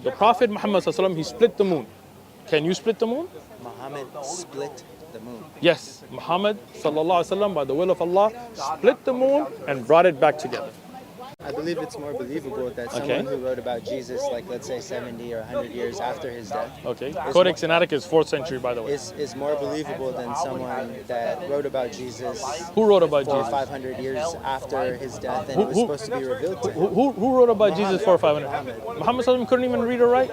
The Prophet Muhammad ﷺ, he split the moon. Can you split the moon? Muhammad split the moon. Yes, Muhammad ﷺ, by the will of Allah, split the moon and brought it back together. I believe it's more believable that someone who wrote about Jesus, like let's say 70 or 100 years after his death. Okay. Codex Sinaiticus is 4th century, by the way. Is more believable than someone that wrote about Jesus. Who wrote about 400 or Jesus? 500 years after his death, and it was supposed to be revealed to him. Who wrote about Jesus 400 or 500? Muhammad ﷺ couldn't even read or write?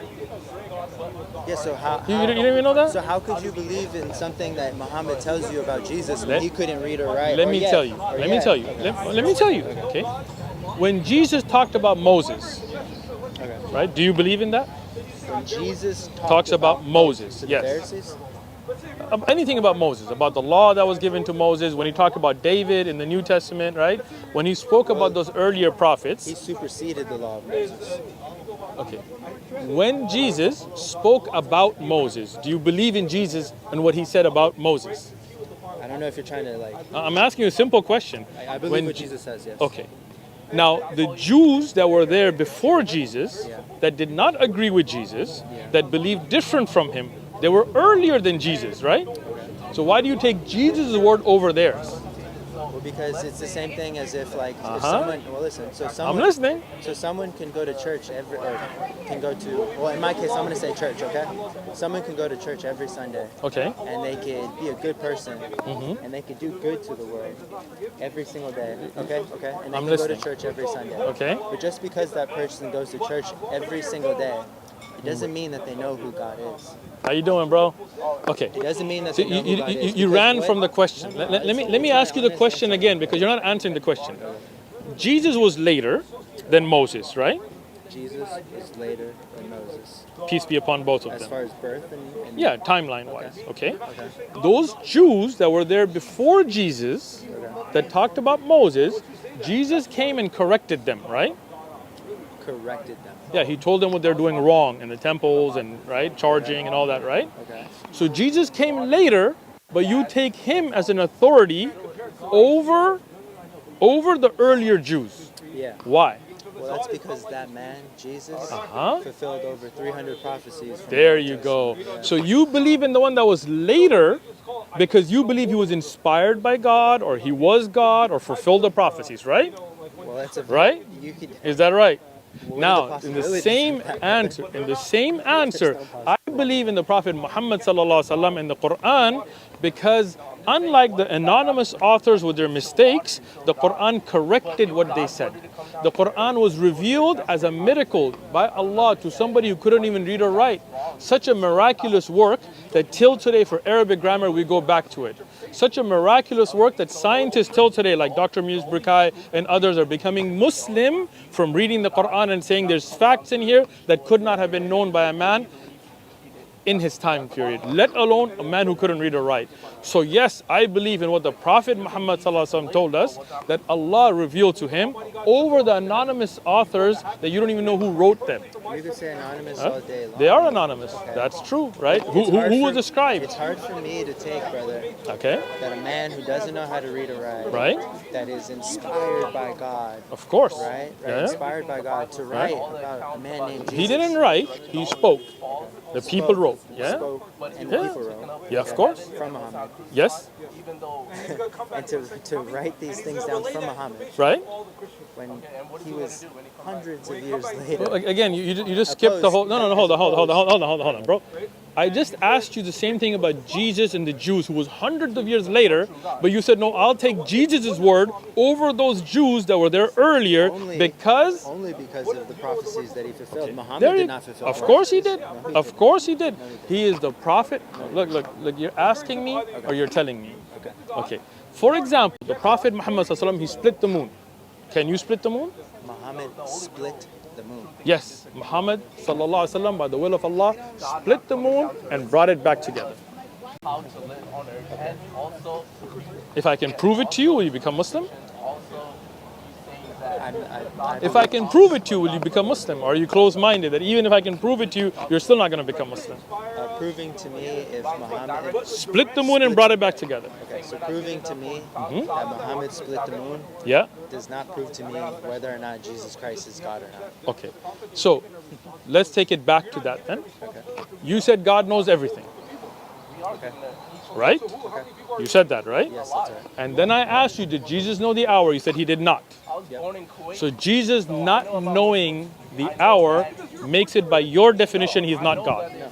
Yeah, so how You didn't even know that? So how could you believe in something that Muhammad tells you about Jesus when he couldn't read or write? Let me tell you. Let me tell you. Let me tell you. Okay. When Jesus talked about Moses, right? Do you believe in that? When Jesus Talks about Moses. to the Yes. Pharisees? Anything about Moses, about the law that was given to Moses, when he talked about David in the New Testament, right? When he spoke about those earlier prophets. He superseded the law of Moses. Okay. When Jesus spoke about Moses, do you believe in Jesus and what he said about Moses? I don't know if you're trying to like. I'm asking you a simple question. I believe what Jesus says. Yes. Okay. Now, the Jews that were there before Jesus, that did not agree with Jesus, that believed different from him, they were earlier than Jesus, right? So why do you take Jesus' word over theirs? Well, because it's the same thing as if like if someone. Well, listen. So someone. I'm listening. So someone can go to church or can go to. Well, in my case, I'm going to say church. Okay. Someone can go to church every Sunday. Okay. And they could be a good person. And they could do good to the world every single day. Okay. Okay. And they can go to church every Sunday. Okay. But just because that person goes to church every single day, it doesn't mean that they know who God is. How you doing, bro? Okay. It doesn't mean that So they know who God is. you ran from the question. Let me ask you the question again because you're not answering the question. Jesus was later than Moses, right? Jesus was later than Moses. Peace be upon both of As them. far as birth and Yeah, timeline-wise, okay? Those Jews that were there before Jesus, that talked about Moses, Jesus came and corrected them, right? corrected them. Yeah, he told them what they're doing wrong in the temples and, right, charging and all that, right? Okay. So Jesus came later, but you take him as an authority over the earlier Jews. Yeah. Why? Well, that's because that man, Jesus, Uh-huh. fulfilled over 300 prophecies. From There the Old you go. Testament. So you believe in the one that was later because you believe he was inspired by God or he was God or fulfilled the prophecies, right? Well, that's a Right? You could. Is that right? What are Now, the in the possibilities same of that? answer, I believe in the Prophet Muhammad sallallahu alaihi wasallam in the Quran because unlike the anonymous authors with their mistakes, the Quran corrected what they said. The Quran was revealed as a miracle by Allah to somebody who couldn't even read or write. Such a miraculous work that till today for Arabic grammar we go back to it. Such a miraculous work that scientists till today, like Dr. Muse Burkai and others, are becoming Muslim from reading the Quran and saying there's facts in here that could not have been known by a man in his time period, let alone a man who couldn't read or write. So yes, I believe in what the Prophet Muhammad ﷺ told us, that Allah revealed to him over the anonymous authors that you don't even know who wrote them. You could say anonymous all day long. They are anonymous. That's true, right? Who was the scribe? It's hard for me to take, brother, Okay, that a man who doesn't know how to read or write, right? that is inspired by God, Of course. right? Yeah. Inspired by God to write about a man named Jesus. He didn't write, he spoke. The people wrote. Yeah? Spoke, and Yeah. people wrote. Yeah, of course. From Muhammad. Yes, And to write these things down from Muhammad right? when he was hundreds of years later. Well, again, you just skipped the whole. No, hold on, bro. I just asked you the same thing about Jesus and the Jews, who was hundreds of years later, but you said no. I'll take Jesus' word over those Jews that were there earlier because. Only because of the prophecies that he fulfilled. Muhammad There did you, not fulfill. of course he did. Of course he did. He is the prophet. Look. You're asking me or you're telling me. Okay. For example, the Prophet Muhammad ﷺ, he split the moon. Can you split the moon? Muhammad split the moon. Yes. Muhammad sallallahu alaihi wasallam, by the will of Allah, split the moon and brought it back together. If I can prove it to you, will you become Muslim? If I can prove it to you, will you become Muslim? Or are you closed-minded that even if I can prove it to you, you're still not going to become Muslim? Proving to me if Muhammad split the moon and brought it back together. Okay, so proving to me that Muhammad split the moon does not prove to me whether or not Jesus Christ is God or not. Okay, so let's take it back to that then. Okay. You said God knows everything. Okay. Right? Okay. You said that, right? Yes, that's right. And then I asked you, did Jesus know the hour? You said he did not. Yep. So Jesus not knowing the hour makes it by your definition he's not God. No.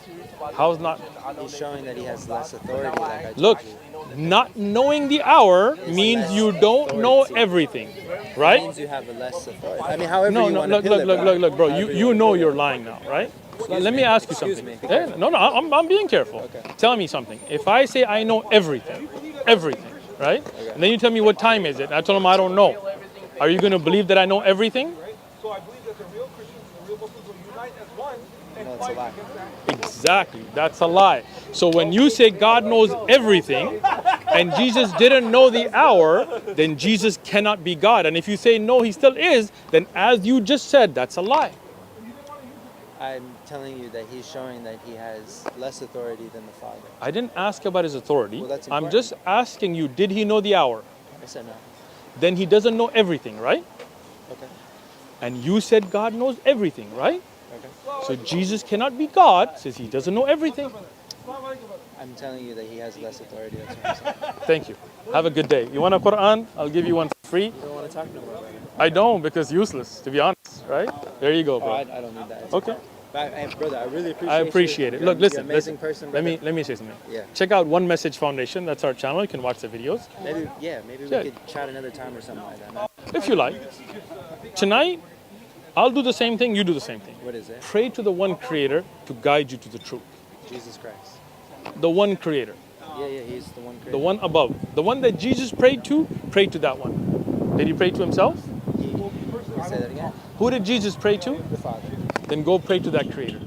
How's not? He's showing that he has less authority. Like I told Look, you. not knowing the hour means you don't know everything, right? It means you have a less authority. I mean, however No, you no, want to look, bro. You know you're lying now, right? Let me ask you something. me. No, I'm being careful. Okay. Tell me something. If I say I know everything, right? Okay. And then you tell me what time is it, and I tell them I don't know. Are you going to believe that I know everything? So I believe that the real Christians and the real Muslims will unite as one and No, it's a lie. Exactly. That's a lie. So when you say God knows everything and Jesus didn't know the hour, then Jesus cannot be God. And if you say no, he still is, then as you just said, that's a lie. I'm telling you that he's showing that he has less authority than the Father. I didn't ask about his authority. Well, that's I'm important. just asking you, did he know the hour? I said no. Then he doesn't know everything, right? Okay. And you said God knows everything, right? Okay. So Jesus cannot be God since he doesn't know everything. I'm telling you that he has less authority. That's what I'm saying. Thank you. Have a good day. You want a Quran? I'll give you one for free. You don't want to talk no more about it. I don't because useless, to be honest, right? There you go, Oh, bro. I don't need that. Okay. But, hey, brother, I really appreciate I appreciate you. it. You're Look, an listen, amazing listen. person, Let brother. me say something. Yeah. Check out One Message Foundation. That's our channel. You can watch the videos Maybe Yeah. we could chat another time or something like that. if you like. Tonight, I'll do the same thing. You do the same thing. What is it? Pray to the one Creator to guide you to the truth. Jesus Christ. The one Creator, Yeah, he's the one. the one above, the one that Jesus prayed to. Pray to that one. Did he pray to himself? He say that again. Who did Jesus pray to? The Father. Then go pray to that Creator.